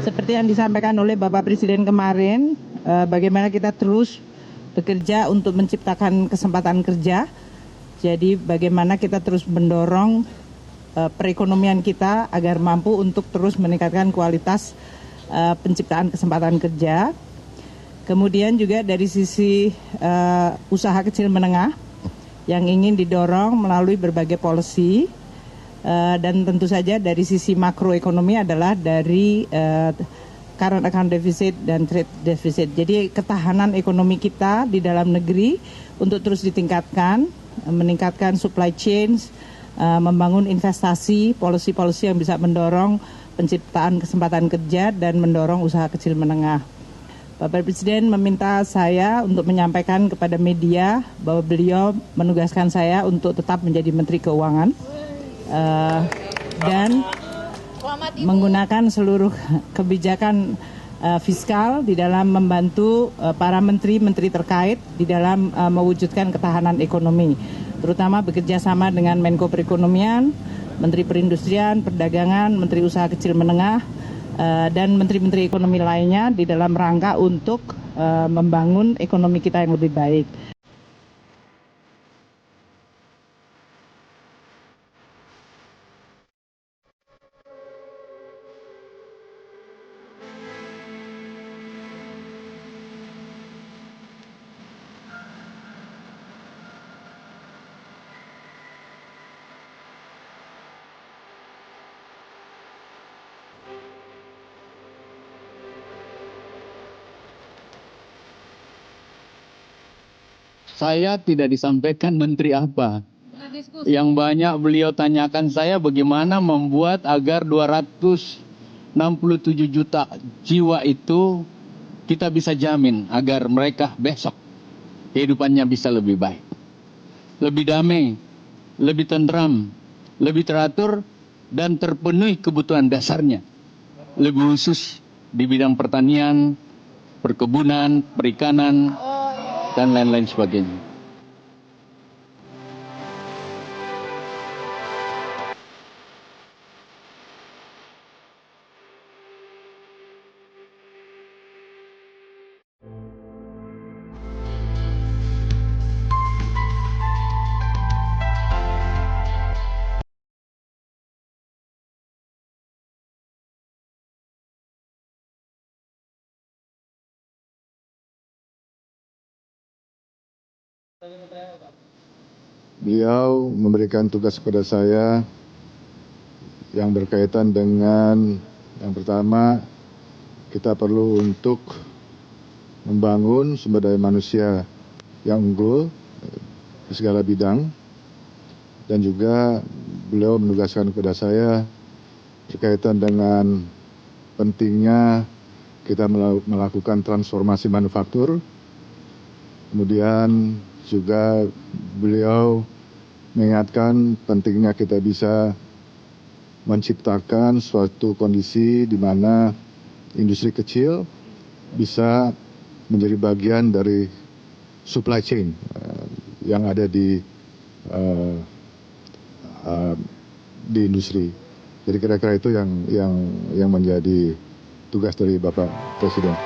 Seperti yang disampaikan oleh Bapak Presiden kemarin, bagaimana kita terus bekerja untuk menciptakan kesempatan kerja. Jadi bagaimana kita terus mendorong perekonomian kita agar mampu untuk terus meningkatkan kualitas penciptaan kesempatan kerja. Kemudian juga dari sisi usaha kecil menengah yang ingin didorong melalui berbagai policy, dan tentu saja dari sisi makroekonomi adalah dari current account deficit dan trade deficit. Jadi ketahanan ekonomi kita di dalam negeri untuk terus ditingkatkan, meningkatkan supply chain, membangun investasi, policy-policy yang bisa mendorong penciptaan kesempatan kerja dan mendorong usaha kecil menengah. Bapak Presiden meminta saya untuk menyampaikan kepada media bahwa beliau menugaskan saya untuk tetap menjadi Menteri Keuangan dan menggunakan seluruh kebijakan fiskal di dalam membantu para menteri-menteri terkait di dalam mewujudkan ketahanan ekonomi, terutama bekerja sama dengan Menko Perekonomian, Menteri Perindustrian, Perdagangan, Menteri Usaha Kecil Menengah, dan menteri-menteri ekonomi lainnya di dalam rangka untuk membangun ekonomi kita yang lebih baik. Saya tidak disampaikan menteri apa. Yang banyak beliau tanyakan saya bagaimana membuat agar 267 juta jiwa itu kita bisa jamin agar mereka besok kehidupannya bisa lebih baik, lebih damai, lebih tentram, lebih teratur, dan terpenuhi kebutuhan dasarnya. Lebih khusus di bidang pertanian, perkebunan, perikanan, dan lain-lain sebagainya. Beliau memberikan tugas kepada saya yang berkaitan dengan yang pertama, kita perlu untuk membangun sumber daya manusia yang unggul di segala bidang, dan juga beliau menugaskan kepada saya berkaitan dengan pentingnya kita melakukan transformasi manufaktur. Kemudian juga beliau mengingatkan pentingnya kita bisa menciptakan suatu kondisi di mana industri kecil bisa menjadi bagian dari supply chain yang ada di industri. Jadi kira-kira itu yang menjadi tugas dari Bapak Presiden.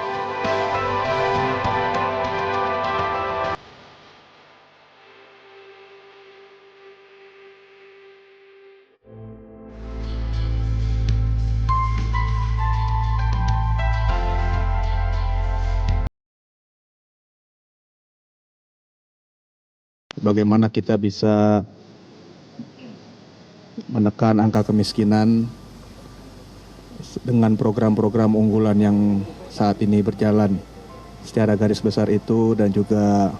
Bagaimana kita bisa menekan angka kemiskinan dengan program-program unggulan yang saat ini berjalan secara garis besar itu, dan juga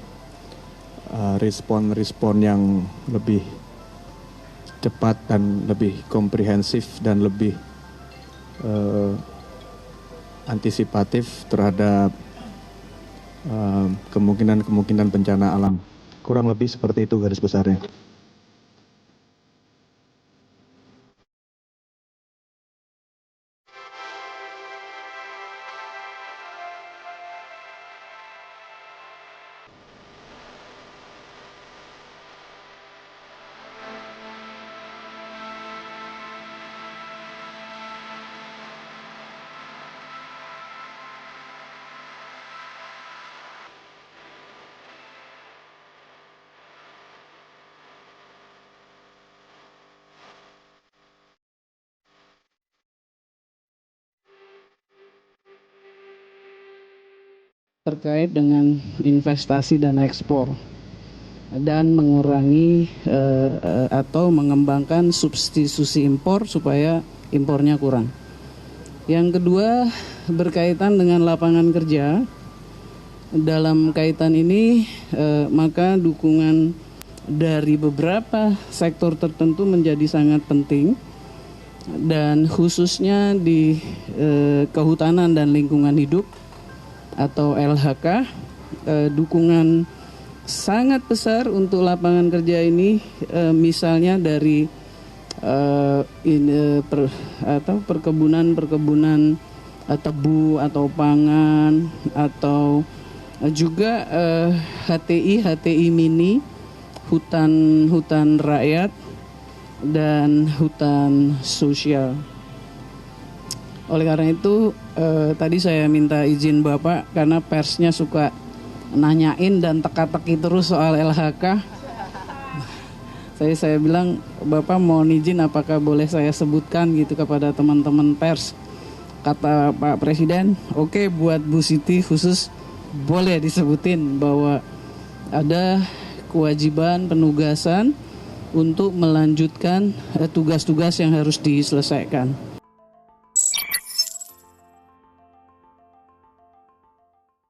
respon-respon yang lebih cepat dan lebih komprehensif dan lebih antisipatif terhadap kemungkinan-kemungkinan bencana alam. Kurang lebih seperti itu garis besarnya. terkait dengan investasi dan ekspor dan mengurangi atau mengembangkan substitusi impor supaya impornya kurang. Yang kedua berkaitan dengan lapangan kerja. Dalam kaitan ini maka dukungan dari beberapa sektor tertentu menjadi sangat penting, dan khususnya di kehutanan dan lingkungan hidup atau LHK, dukungan sangat besar untuk lapangan kerja ini, misalnya dari perkebunan tebu atau pangan, atau juga HTI mini, hutan rakyat dan hutan sosial. Oleh karena itu tadi saya minta izin Bapak karena persnya suka nanyain dan teka-teki terus soal LHK. Saya bilang, Bapak mohon izin apakah boleh saya sebutkan gitu kepada teman-teman pers. Kata Pak Presiden, oke, buat Bu Siti khusus boleh disebutin bahwa ada kewajiban penugasan untuk melanjutkan tugas-tugas yang harus diselesaikan.